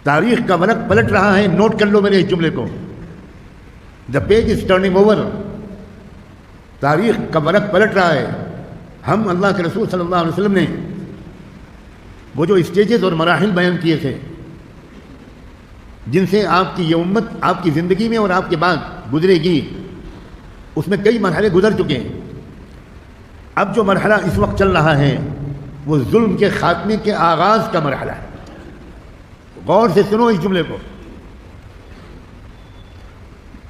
تاریخ کا ورق پلٹ رہا ہے. نوٹ کر لو میرے اس جملے کو. The page is turning over. تاریخ کا ورق پلٹ رہا ہے. ہم اللہ کے رسول صلی اللہ علیہ وسلم نے وہ جو اسٹیجز اور مراحل بیان کیے تھے جن سے آپ کی یہ امت آپ کی زندگی میں اور آپ کے بعد گزرے گی، اس میں کئی مرحلے گزر چکے ہیں. اب جو مرحلہ اس وقت چل رہا ہے وہ ظلم کے خاتمے کے آغاز کا مرحلہ ہے. غور سے سنو اس جملے کو.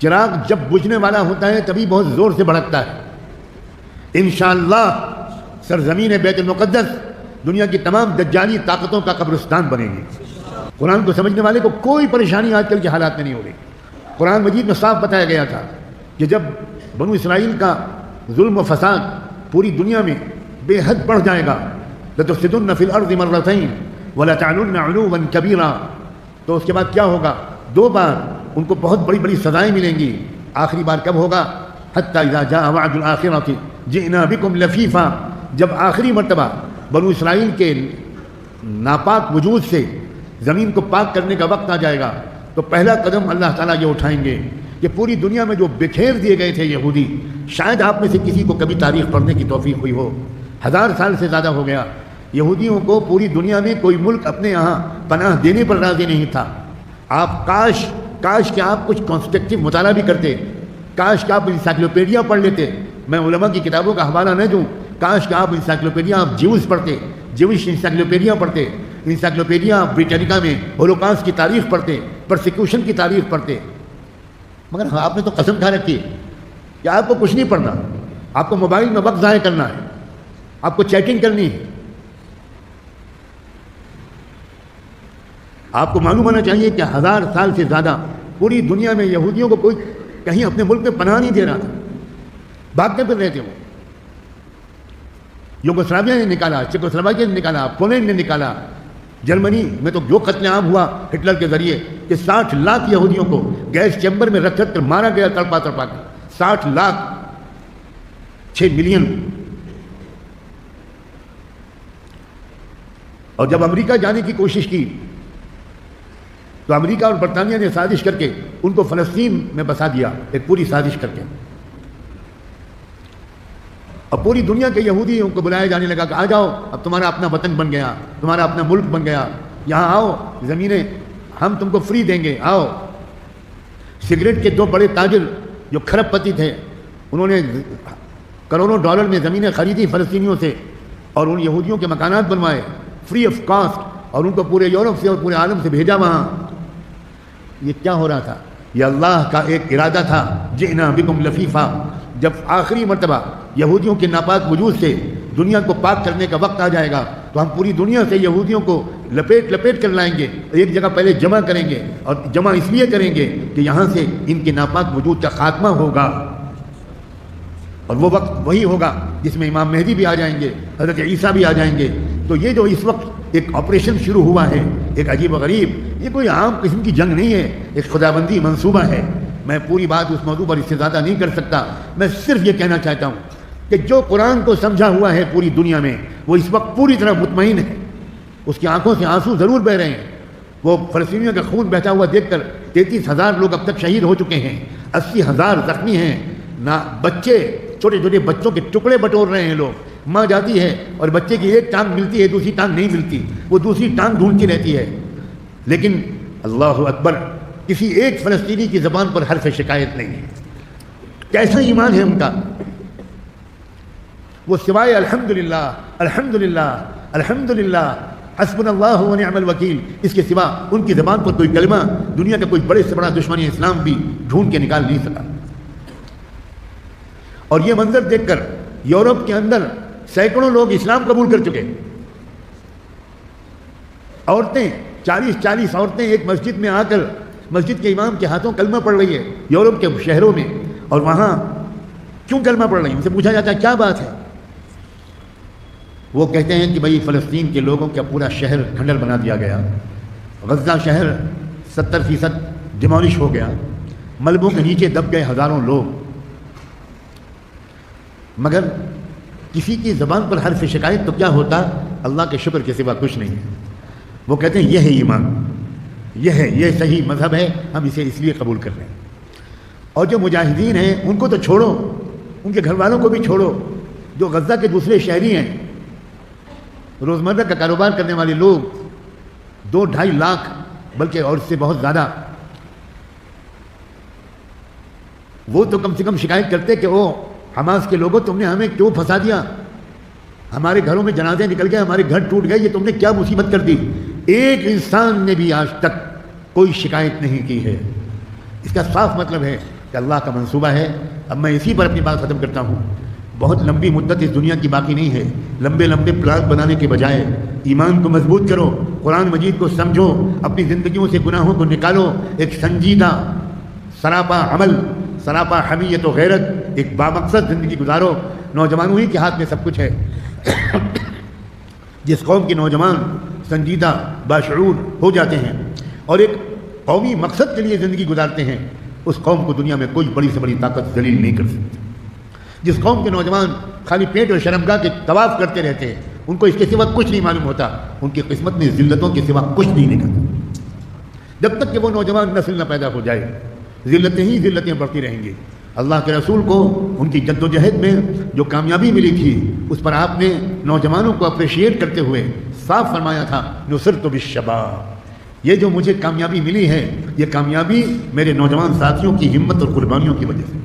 چراغ جب بجھنے والا ہوتا ہے تبھی بہت زور سے بھڑکتا ہے. انشاءاللہ سرزمین بیت المقدس دنیا کی تمام دجالی طاقتوں کا قبرستان بنے گی. قرآن کو سمجھنے والے کو کوئی پریشانی آج کل کے حالات میں نہیں ہو رہی. قرآن مجید میں صاف بتایا گیا تھا کہ جب بنو اسرائیل کا ظلم و فساد پوری دنیا میں بے حد بڑھ جائے گا، لَتُفْسِدُنَّ فِي الْأَرْضِ مَرَّتَيْنِ وَلَتَعْلُنَّ عُلُوًّا كَبِيرًا. تو اس کے بعد کیا ہوگا؟ 2 بار ان کو بہت بڑی بڑی سزائیں ملیں گی. آخری بار کب ہوگا؟ حَتَّى إِذَا جَاءَ وَعْدُ الْآخِرَةِ جِئْنَا بِكُمْ لَفِيفًا. جب آخری مرتبہ بنو اسرائیل کے ناپاک وجود سے زمین کو پاک کرنے کا وقت آ جائے گا تو پہلا قدم اللہ تعالیٰ یہ اٹھائیں گے کہ پوری دنیا میں جو بکھیر دیے گئے تھے یہودی، شاید آپ میں سے کسی کو کبھی تاریخ پڑھنے کی توفیق ہوئی ہو، 1000 سال سے زیادہ ہو گیا، یہودیوں کو پوری دنیا میں کوئی ملک اپنے یہاں پناہ دینے پر راضی نہیں تھا. آپ کاش کہ آپ کچھ کنسٹرکٹیو مطالعہ بھی کرتے، کاش کہ آپ انسائکلوپیڈیا پڑھ لیتے. میں علماء کی کتابوں کا حوالہ نہ دوں، کاش کہ آپ انسائکلوپیڈیا آپ جیوز پڑھتے، جیوش انسائکلوپیڈیا پڑھتے، انسائکلوپیڈیا بریٹینیکا میں ہولوکاسٹ کی تاریخ پڑھتے، پرسیکیوشن کی تاریخ پڑھتے. مگر آپ نے تو قسم کھا رکھی ہے کہ آپ کو کچھ نہیں پڑھنا، آپ کو موبائل میں وقت ضائع کرنا ہے، آپ کو چیٹنگ کرنی ہے. آپ کو معلوم ہونا چاہیے کہ 1000 سال سے زیادہ پوری دنیا میں یہودیوں کو کوئی کہیں اپنے ملک میں پناہ نہیں دے رہا تھا، بھاگتے پھر رہے تھے. وہ یوگوسلاویا نے نکالا، چیکوسلوواکیا نے نکالا، پولینڈ نے نکالا. جرمنی میں تو جو قتل عام ہوا ہٹلر کے ذریعے کہ 60 لاکھ یہودیوں کو گیس چیمبر میں رکھ کر مارا گیا، تڑپا تڑپا کر. 60 لاکھ، 6 ملین. اور جب امریکہ جانے کی کوشش کی تو امریکہ اور برطانیہ نے سازش کر کے ان کو فلسطین میں بسا دیا، ایک پوری سازش کر کے. اب پوری دنیا کے یہودی ان کو بلایا جانے لگا کہ آ جاؤ، اب تمہارا اپنا وطن بن گیا، تمہارا اپنا ملک بن گیا، یہاں آؤ، زمینیں ہم تم کو فری دیں گے، آؤ. سگریٹ کے 2 بڑے تاجر جو کھرب پتی تھے، انہوں نے کروڑوں ڈالر میں زمینیں خریدی فلسطینیوں سے اور ان یہودیوں کے مکانات بنوائے فری آف کاسٹ، اور ان کو پورے یورپ سے اور پورے عالم سے بھیجا وہاں. یہ کیا ہو رہا تھا؟ یہ اللہ کا ایک ارادہ تھا. جئنا بکم لفیفا. جب آخری مرتبہ یہودیوں کے ناپاک وجود سے دنیا کو پاک کرنے کا وقت آ جائے گا تو ہم پوری دنیا سے یہودیوں کو لپیٹ کر لائیں گے، ایک جگہ پہلے جمع کریں گے، اور جمع اس لیے کریں گے کہ یہاں سے ان کے ناپاک وجود کا خاتمہ ہوگا. اور وہ وقت وہی ہوگا جس میں امام مہدی بھی آ جائیں گے، حضرت عیسیٰ بھی آ جائیں گے. تو یہ جو اس وقت ایک آپریشن شروع ہوا ہے، ایک عجیب و غریب، یہ کوئی عام قسم کی جنگ نہیں ہے، ایک خداوندی منصوبہ ہے. میں پوری بات اس موضوع پر اس سے زیادہ نہیں کر سکتا. میں صرف یہ کہنا چاہتا ہوں کہ جو قرآن کو سمجھا ہوا ہے پوری دنیا میں، وہ اس وقت پوری طرح مطمئن ہے. اس کی آنکھوں سے آنسو ضرور بہہ رہے ہیں. وہ فلسطینیوں کا خون بہتا ہوا دیکھ کر 33,000 لوگ اب تک شہید ہو چکے ہیں، 80,000 زخمی ہیں. بچے، چھوٹے چھوٹے بچوں کے ٹکڑے بٹور رہے ہیں لوگ. ماں جاتی ہے اور بچے کی ایک ٹانگ ملتی ہے، دوسری ٹانگ نہیں ملتی، وہ دوسری ٹانگ ڈھونڈتی رہتی ہے. لیکن اللہ اکبر، کسی ایک فلسطینی کی زبان پر حرف شکایت نہیں ہے. کیسا ایمان ہے ان کا؟ وہ سوائے الحمدللہ الحمدللہ الحمدللہ حسبنا اللہ و نعم الوکیل، اس کے سوا ان کی زبان پر کوئی کلمہ دنیا کا کوئی بڑے سے بڑا دشمن اسلام بھی ڈھونڈ کے نکال نہیں سکا. اور یہ منظر دیکھ کر یورپ کے اندر سینکڑوں لوگ اسلام قبول کر چکے. عورتیں 40 عورتیں ایک مسجد میں آ کر مسجد کے امام کے ہاتھوں کلمہ پڑھ رہی ہے یورپ کے شہروں میں. اور وہاں کیوں کلمہ پڑھ رہی ہیں؟ ان سے پوچھا جاتا ہے کیا بات ہے؟ وہ کہتے ہیں کہ بھئی فلسطین کے لوگوں کا پورا شہر کھنڈر بنا دیا گیا، غزہ شہر 70% ڈیمولش ہو گیا، ملبوں کے نیچے دب گئے ہزاروں لوگ، مگر کسی کی زبان پر حرف شکایت تو کیا ہوتا؟ اللہ کے شکر کے سوا کچھ نہیں ہے. وہ کہتے ہیں یہ ہے ایمان. یہ صحیح مذہب ہے، ہم اسے اس لیے قبول کر رہے ہیں۔ اور جو مجاہدین ہیں ان کو تو چھوڑو، ان کے گھر والوں کو بھی چھوڑو، جو غزہ کے دوسرے شہری ہیں، روزمرہ کا کاروبار کرنے والے لوگ 2-2.5 لاکھ بلکہ اور اس سے بہت زیادہ، وہ تو کم سے کم شکایت کرتے کہ وہ حماس کے لوگوں تم نے ہمیں کیوں پھنسا دیا، ہمارے گھروں میں جنازے نکل گئے، ہمارے گھر ٹوٹ گئے، یہ تم نے کیا مصیبت کر دی۔ ایک انسان نے بھی آج تک کوئی شکایت نہیں کی ہے۔ اس کا صاف مطلب ہے کہ اللہ کا منصوبہ ہے۔ اب میں اسی پر اپنی بات ختم کرتا ہوں۔ بہت لمبی مدت اس دنیا کی باقی نہیں ہے۔ لمبے لمبے پلان بنانے کے بجائے ایمان کو مضبوط کرو، قرآن مجید کو سمجھو، اپنی زندگیوں سے گناہوں کو نکالو، ایک سنجیدہ سراپا عمل، سراپا حمیت و غیرت، ایک بامقصد زندگی گزارو۔ نوجوانوں ہی کے ہاتھ میں سب کچھ ہے۔ جس قوم کے نوجوان سنجیدہ باشعور ہو جاتے ہیں اور ایک قومی مقصد کے لیے زندگی گزارتے ہیں، اس قوم کو دنیا میں کوئی بڑی سے بڑی طاقت ذلیل نہیں کر سکتی۔ جس قوم کے نوجوان خالی پیٹ اور شرمگاہ کے طواف کرتے رہتے ہیں، ان کو اس کے سوا کچھ نہیں معلوم ہوتا، ان کی قسمت میں ذلتوں کے سوا کچھ نہیں نکلتا۔ جب تک کہ وہ نوجوان نسل نہ پیدا ہو جائے، ذلتیں ہی ذلتیں بڑھتی رہیں گی۔ اللہ کے رسول کو ان کی جد و جہد میں جو کامیابی ملی تھی، اس پر آپ نے نوجوانوں کو اپریشیٹ کرتے ہوئے صاف فرمایا تھا، نصرت بالشباب، یہ جو مجھے کامیابی ملی ہے، یہ کامیابی میرے نوجوان ساتھیوں کی ہمت اور قربانیوں کی وجہ سے۔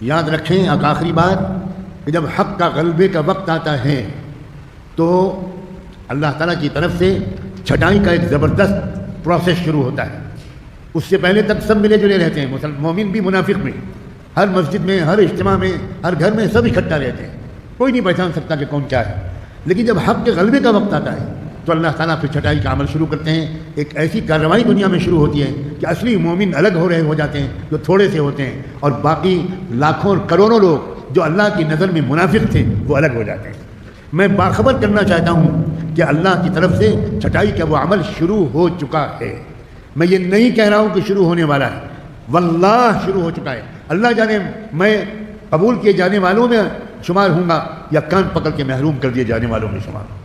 یاد رکھیں ایک آخری بات، کہ جب حق کا غلبے کا وقت آتا ہے تو اللہ تعالیٰ کی طرف سے چھٹائی کا ایک زبردست پروسیس شروع ہوتا ہے۔ اس سے پہلے تک سب ملے جلے رہتے ہیں، مومن بھی منافق بھی، ہر مسجد میں، ہر اجتماع میں، ہر گھر میں سب اکٹھا رہتے ہیں، کوئی نہیں پہچان سکتا کہ کون کیا ہے۔ لیکن جب حق کے غلبے کا وقت آتا ہے تو اللہ تعالیٰ پھر چھٹائی کا عمل شروع کرتے ہیں۔ ایک ایسی کارروائی دنیا میں شروع ہوتی ہے کہ اصلی مومن الگ ہو جاتے ہیں، جو تھوڑے سے ہوتے ہیں، اور باقی لاکھوں اور کروڑوں لوگ جو اللہ کی نظر میں منافق تھے وہ الگ ہو جاتے ہیں۔ میں باخبر کرنا چاہتا ہوں کہ اللہ کی طرف سے چھٹائی کا وہ عمل شروع ہو چکا ہے۔ میں یہ نہیں کہہ رہا ہوں کہ شروع ہونے والا ہے، واللہ شروع ہو چکا ہے۔ اللہ جانے میں قبول کیے جانے والوں میں شمار ہوں گا یا کان پکڑ کے محروم کر دیے جانے والوں میں شمار ہوں۔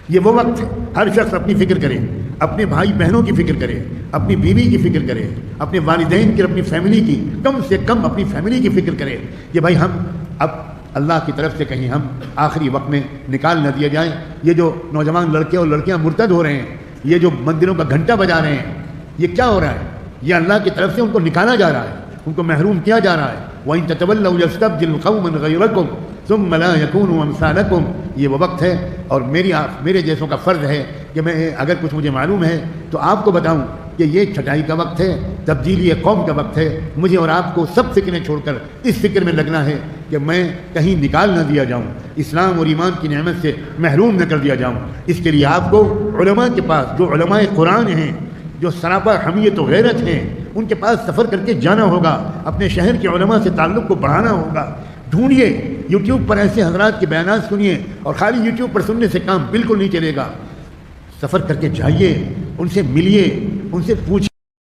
یہ وہ وقت ہے، ہر شخص اپنی فکر کرے، اپنے بھائی بہنوں کی فکر کرے، اپنی بیوی کی فکر کرے، اپنے والدین کی، اپنی فیملی کی، کم سے کم اپنی فیملی کی فکر کرے کہ بھائی ہم اب اللہ کی طرف سے کہیں ہم آخری وقت میں نکال نہ دیے جائیں۔ یہ جو نوجوان لڑکے اور لڑکیاں مرتد ہو رہے ہیں، یہ جو مندروں کا گھنٹہ بجا رہے ہیں، یہ کیا ہو رہا ہے؟ یہ اللہ کی طرف سے ان کو نکالا جا رہا ہے، ان کو محروم کیا جا رہا ہے۔ وَإِن تَتَوَلَّوْا يَسْتَبْدِلْ قَوْمًا غَيْرَكُمْ ثُمَّ لَا يَكُونُوا أَمْثَالَكُمْ۔ یہ وہ وقت ہے اور میرے جیسوں کا فرض ہے کہ میں اگر کچھ مجھے معلوم ہے تو آپ کو بتاؤں کہ یہ چھٹائی کا وقت ہے، تبدیلی قوم کا وقت ہے۔ مجھے اور آپ کو سب فکریں چھوڑ کر اس فکر میں لگنا ہے کہ میں کہیں نکال نہ دیا جاؤں، اسلام اور ایمان کی نعمت سے محروم نہ کر دیا جاؤں۔ اس کے لیے آپ کو علماء کے پاس، جو علماء قرآن ہیں، جو سراپا حمیت و غیرت ہیں، ان کے پاس سفر کر کے جانا ہوگا، اپنے شہر کے علماء سے تعلق کو بڑھانا ہوگا۔ ڈھونڈیے، یوٹیوب پر ایسے حضرات کے بیانات سنیے، اور خالی یوٹیوب پر سننے سے کام بالکل نہیں چلے گا۔ سفر کر کے جائیے، ان سے ملیے، ان سے پوچھیے۔